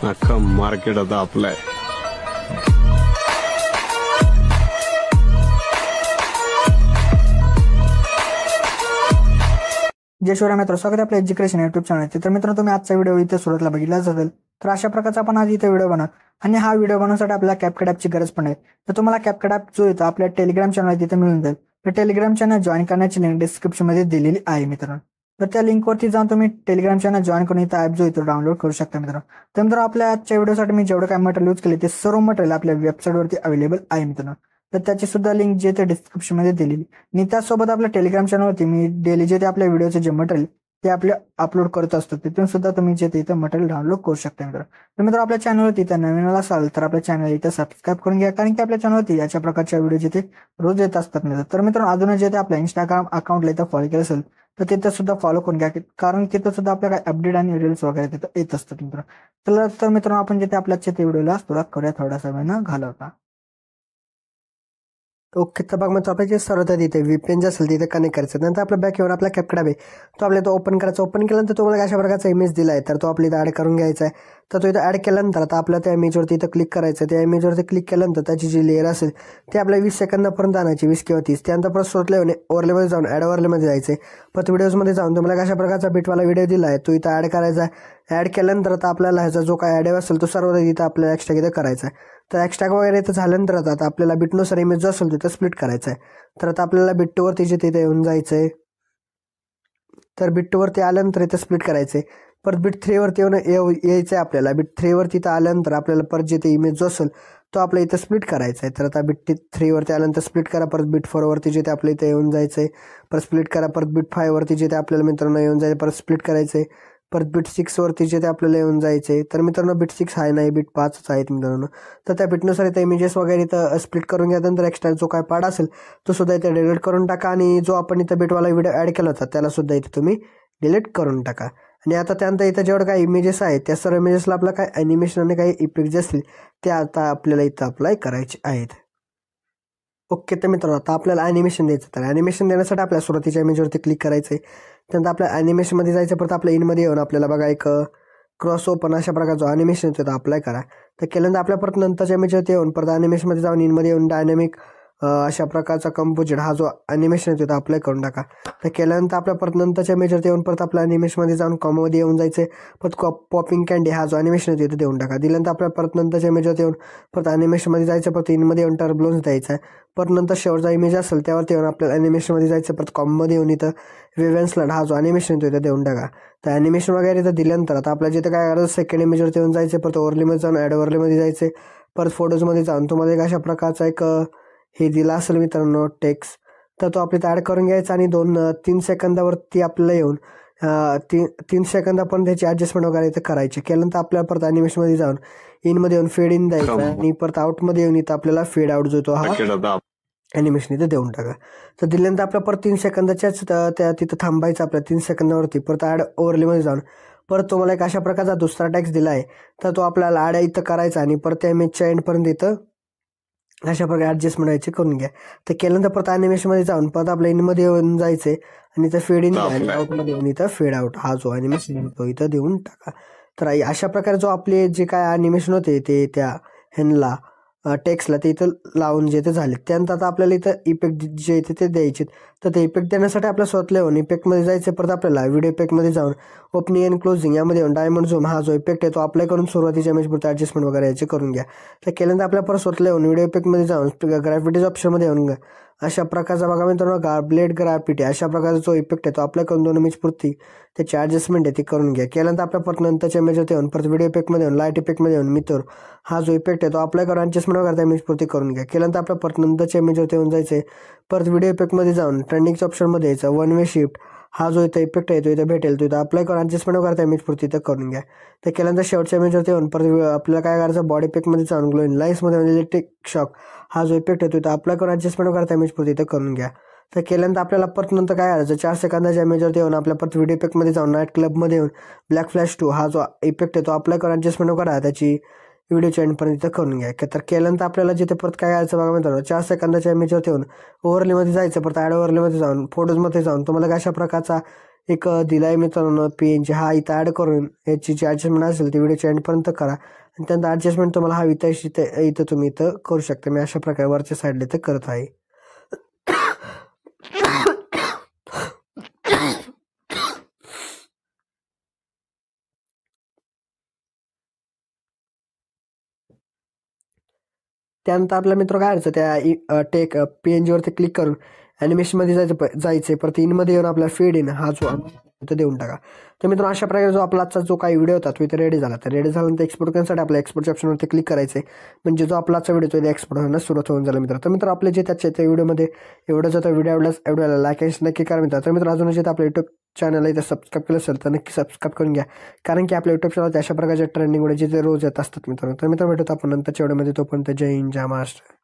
अख्खा मार्केट आता आपलं आहे. जय शिवराय मित्र, स्वागत आहे आपल्या एज्युकेशन युट्यूब चॅनल. तर मित्रांनो, तुम्ही आजचा व्हिडिओ इथे सुरुवातीला बघितलाच असेल. तर अशा प्रकारचा आपण आज इथे व्हिडिओ बनवत आणि हा व्हिडिओ बनवण्यासाठी आपल्याला कॅपकट ॲपची गरज पण आहे. तर तुम्हाला कॅपकट ॲप जो येतो आपल्या टेलिग्राम चॅनल तिथे मिळून जाईल. तर टेलिग्राम चॅनल जॉईन करण्याची लिंक डिस्क्रिप्शनमध्ये दिलेली आहे मित्रांनो. तर त्या लिंकवरती जाऊन तुम्ही टेलिग्राम चॅनल जॉईन करून इथं ॲप जो येतो डाउनलोड करू शकता मित्रांनो. तर मित्रांनो, आपल्या आजच्या व्हिडिओसाठी मी जेवढं काय मटेरियल यूज केले ते सर्व मटेरियल आपल्या वेबसाईटवरती अवेलेबल आहे मित्रांनो. तर त्याची सुद्धा लिंक जे ते डिस्क्रिप्शनमध्ये दिलेली. आणि त्याचसोबत आपल्या टेलिग्राम चॅनलवरती मी डेली जे ते आपल्या व्हिडिओचे जे मटेरियल ते आपले अपलोड करत असतो, तिथून सुद्धा तुम्ही जे ते इथं मटेरियल डाउनलोड करू शकता मित्रांनो. तर मित्रांनो, आपल्या चॅनलवरती इथं नवीन असाल तर आपल्या चॅनल इथं सबस्क्राईब करून घ्या, कारण की आपल्या चॅनलवरती याच्या प्रकारच्या व्हिडिओ जिथे रोज येत असतात मित्रांनो. तर मित्रांनो, अजून जे ते आपल्या इंस्टाग्राम अकाउंटला इथं फॉलो केलं असेल तर तिथं सुद्धा फॉलो करून घ्या, कारण तिथं सुद्धा आपल्या काय अपडेट आणि रील्स वगैरे तिथं येत असतात मित्रांनो. तर मित्रांनो, आपण जे ते आपल्या व्हिडिओला सुरुवात करूया थोडासा वेळ घालवता. ओके, तर बघ मग आपल्या जे सर्वात तिथे VPN जे असेल तिथे कनेक्ट करायचं. नंतर आपल्या बॅक येऊन आपला कॅपकट आहे तो आपल्याला तो ओपन करायचा. ओपन केल्यानंतर तुम्हाला अशा प्रकारचा इमेज दिला आहे, तर तो आपल्या इथं ॲड करून घ्यायचा आहे. तर तो इथं ॲड केल्यानंतर आता आपल्या त्या इमेजवरती इथं क्लिक करायचं. त्या इमेजवरती क्लिक केल्यानंतर त्याची जी लेअर असेल ती आपल्या 20 सेकंदापर्यंत आणायची, 20 किंवा 30. त्यानंतर परत सोडले ओव्हरलेमध्ये जाऊन ॲड ओव्हरलेमध्ये जायचे. परत व्हिडिओजमध्ये जाऊन तुम्हाला अशा प्रकारचा बिटवाला व्हिडिओ दिला आहे तो इथं ॲड करायचा. ॲड केल्यानंतर आता आपल्याला ह्याचा जो काय ॲड असेल तो सर्व इथं आपल्याला एक्स्ट्रा इथं करायचा आहे. तर एक्स्ट्रा वगैरे इथं झाल्यानंतर आता आपल्याला बिटनुसार इमेज जो असेल तिथं स्प्लिट करायचा आहे. तर आता आपल्याला बिट 2 वरती जे तिथे येऊन जायचं आहे. तर बिट 2 वरती आल्यानंतर इथं स्प्लिट करायचं आहे. परत बिट 3 वरती यायचं आहे आपल्याला. बिट 3 वरती इथं आल्यानंतर आपल्याला परत जे ते इमेज जो असेल तो आपल्या इथं स्प्लिट करायचा आहे. तर आता बिट 3 वरती आल्यानंतर स्प्लिट करा. परत बिट 4 वरती जे ते आपल्या इथं येऊन जायचं आहे. परत स्प्लिट करा. परत बिट 5 वरती जे ते आपल्याला मित्रांनो येऊन जायचं. परत स्प्लिट करायचं आहे. परत बिट 6 वरती जे ते आपल्याला येऊन जायचे. तर मित्रांनो, बिट 6 आहे नाही, बिट 5च आहेत मित्रांनो. तर त्या बिटनुसार इथं इमेजेस वगैरे इथं स्प्लिट करून घ्या. नंतर एक्स्ट्रा जो काय पार्ट असेल तो सुद्धा इथं डिलीट करून टाका. आणि जो आपण इथं बिटवाला व्हिडिओ ॲड केला होता त्याला सुद्धा इथं तुम्ही डिलीट करून टाका. आणि आता त्यानंतर इथं जेवढं काही इमेजेस आहेत त्या सर्व इमेजेसला आपला काय ॲनिमेशन आणि काही इफेक्ट जे असतील ते आता आपल्याला इथं अप्लाय करायचे आहेत. ओके, तर मित्रांनो, आता आपल्याला ॲनिमेशन द्यायचं. तर ॲनिमेशन देण्यासाठी आपल्या सुरुवातीच्या इमेजवरती क्लिक करायचं आहे. त्यानंतर आपल्या ॲनिमेशनमध्ये जायचं. परत आपल्या इनमध्ये येऊन आपल्याला बघा एक क्रॉस ओपन अशा प्रकारचा जो ॲनिमेशन येतो तो अप्लाय करा. तर केल्यानंतर आपल्या परत नंतरच्या इमेजवरती येऊन परत ॲनिमेशनमध्ये जाऊन इनमध्ये येऊन डायनॅमिक अशा प्रकारचा कंपोजिट हा जो ॲनिमेशन येतो तो अप्लाय करून टाका. तर केल्यानंतर आपल्या परत नंतरच्या इमेजवरती येऊन परत आपल्या ॲनिमेशनमध्ये जाऊन कॉममध्ये येऊन जायचं. परत पॉपिंग कॅन्डी हा जो ॲनिमेशन येतो तो देऊन टाका. दिल्यानंतर आपल्या परत नंतरच्या इमेजवरती येऊन परत ॲनिमेशनमध्ये जायचं. परत इनमध्ये येऊन टर्बुलन्स द्यायचा आहे. परत नंतर शेवटचा इमेज असेल त्यावरती येऊन आपल्याला ॲनिमेशनमध्ये जायचं. परत कॉममध्ये येऊन इथं वेव्हन स्लाइड हा जो ॲनिमेशन येतो इथं देऊन टाका. तर ॲनिमेशन वगैरे इथं दिल्यानंतर आता आपल्या जिथं काय करायचं सेकंड इमेजवरती येऊन जायचं. परत ओव्हरलेमध्ये जाऊन ॲड ओव्हरलेमध्ये जायचे. परत फोटोजमध्ये जाऊन तुम्हाला एक अशा प्रकारचा एक हे दिला असेल मित्रांनो टेक्स्ट, तर तो आपल्याला ॲड करून घ्यायचा. आणि 2-3 सेकंदावरती आपल्याला येऊन 3 सेकंदापर्यंत त्याची ॲडजस्टमेंट वगैरे इथं करायची. केल्यानंतर आपल्याला परत ॲनिमेशनमध्ये जाऊन इनमध्ये येऊन फेड इन द्यायचा. आणि परत आउटमध्ये येऊन इथं आपल्याला फेड आउट जो तो हा ॲनिमेशन इथं देऊन टाका. तर दिल्यानंतर आपल्या परत 3 सेकंदाच्याच त्या तिथं थांबायचं आपल्या 3 सेकंदावरती. परत ॲड ओव्हरलेमध्ये जाऊन परत तुम्हाला एक अशा प्रकारचा दुसरा टॅक्स दिला आहे, तर तो आपल्याला ॲड इथं करायचा. आणि परत त्या इमेजच्या एंडपर्यंत इथं अशा प्रकारे ॲडजस्टमेंट व्हायची करून घ्या. तर केल्यानंतर परत ॲनिमेशनमध्ये जाऊन परत आपल्या इनमध्ये येऊन जायचे. आणि इथं फेड इन आणि आउटमध्ये येऊन इथं फेड आउट हा जो ॲनिमेशन तो इथं देऊन टाका. तर अशा प्रकारे जो आपले जे काय ॲनिमेशन होते ते त्या ह्यांना टेक्स्टला ते इथं लावून जे ते झाले. त्यानंतर आता आपल्याला इथं इफेक्ट जे येते ते द्यायचे. तर ते इफेक्ट देण्यासाठी आपल्या स्वतःला येऊन इफेक्टमध्ये जायचं. परत आपल्याला व्हिडिओ इफेक्टमध्ये जाऊन ओपनिंग अँड क्लोजिंग यामध्ये येऊन डायमंड झूम हा जो इफेक्ट आहे तो अप्लाय करून सुरुवातीच्या इमेजपुरती ॲडजस्टमेंट वगैरे याचे करून घ्या. तर केल्यानंतर आपल्या परत स्वतःला येऊन व्हिडिओ इफेक्टमध्ये जाऊन ग्रॅफिटीज ऑप्शनमध्ये येऊन अशा प्रकारचा बघा मित्रांनो ब्लेड ग्रॅफिटी अशा प्रकारचा जो इफेक्ट आहे तो अप्लाय करून 2 इमेजपुरती त्याची ॲडजस्टमेंट आहे ती करून घ्या. केल्यानंतर आपल्या परत नंतरच्या इमेजवरती येऊन परत व्हिडिओ इफेक्टमध्ये येऊन लाईट इफेक्टमध्ये येऊन मित्र हा जो इफेक्ट आहे तो अप्लाय करून ॲडजस्टमेंट वगैरे त्या इमेजपुरती करून घ्या. केल्यानंतर आपल्या परत नंतरच्या इमेजवरती येऊन जायचे. परत व्हिडिओ इफेक्टमध्ये जाऊन ट्रेंडिंगच्या ऑप्शनमध्ये यायचं. 1 वे शिफ्ट हा जो इथं इफेक्ट आहे तो इथं भेटेल तो इथं अप्लाय करून ॲडजस्टमेंट वगैरे त्या इमेजपुरती इथं करून घ्या. तर केल्यानंतर शेवटच्या इमेजवरती येऊन परत आपल्याला काय करायचं बॉडी इफेक्टमध्ये जाऊन ग्लोईंग लाईन्समध्ये इलेक्ट्रिक शॉक हा जो इफेक्ट आहे तो इथं अप्लाय करून ॲडजस्टमेंट वगैरे त्या इमेजपुरती इथं करून घ्या. तर केल्यानंतर आपल्याला परत नंतर काय करायचं 4 सेकंदाच्या इमेजवरती येऊन आपल्या परत व्हिडिओ इफेक्टमध्ये जाऊन नाईट क्लबमध्ये येऊन ब्लॅक फ्लॅश 2 हा जो इफेक्ट आहे तो अप्लाय करून ॲडजस्टमेंट वगैरे त्याची व्हिडिओच्या एंडपर्यंत इथं करून घ्या. तर केल्यानंतर आपल्याला जिथे परत काय करायचं बघा मित्रांनो 4 सेकंदाच्या इमेजवरती येऊन ओव्हरलेमध्ये जायचं. परत ॲड ओव्हरलेमध्ये जाऊन फोटोजमध्ये जाऊन तुम्हाला अशा प्रकारचा एक दिला आहे मित्रांनो PNG, हा इथं ॲड करून याची जी ॲडजस्टमेंट असेल ती व्हिडिओच्या एंडपर्यंत करा आणि त्यानंतर ॲडजस्टमेंट तुम्हाला हवी तशी इथं तुम्ही इथं करू शकता. मी अशा प्रकारे वरच्या साईडला इथं करत आहे. त्यानंतर आपल्या मित्र काय करायचं त्या टेक PNG वरती क्लिक करून ॲनिमेशनमध्ये जायचं परत इनमध्ये येऊन आपला फेड इन हा जो इथं देऊन टाका. तर मित्रांनो अशा प्रकारे जो आपला आजचा जो काही व्हिडिओ होता तो इथे रेडी झाला. तर रेडी झाल्यानंतर एक्सपोर्ट करण्यासाठी आपल्या एक्सपोर्टच्या ऑप्शनवरती क्लिक करायचं म्हणजे जो आपला आजचा व्हिडिओ तो एक्सपोर्ट होण्यास सुरुवात होऊन झाला मित्र. तर मित्र आपले जे त्याच्या त्या व्हिडिओमध्ये एवढं जर व्हिडिओला लाईक आणि नक्की करा मित्र. तर मित्र अजून जे आपल्या युट्यूब चॅनलला इथं सबस्क्राईब केलं असेल तर नक्की सबस्क्राईब करून घ्या, कारण की आपल्या युट्यूब चॅनल अशा प्रकारच्या ट्रेंडिंग व्हिडिओ जे रोज येत असतात मित्रांनो. तर मित्र भेटतो आपण नंतरच्या व्हिडिओमध्ये. तोपर्यंत जय हिंद जय महाराष्ट्र.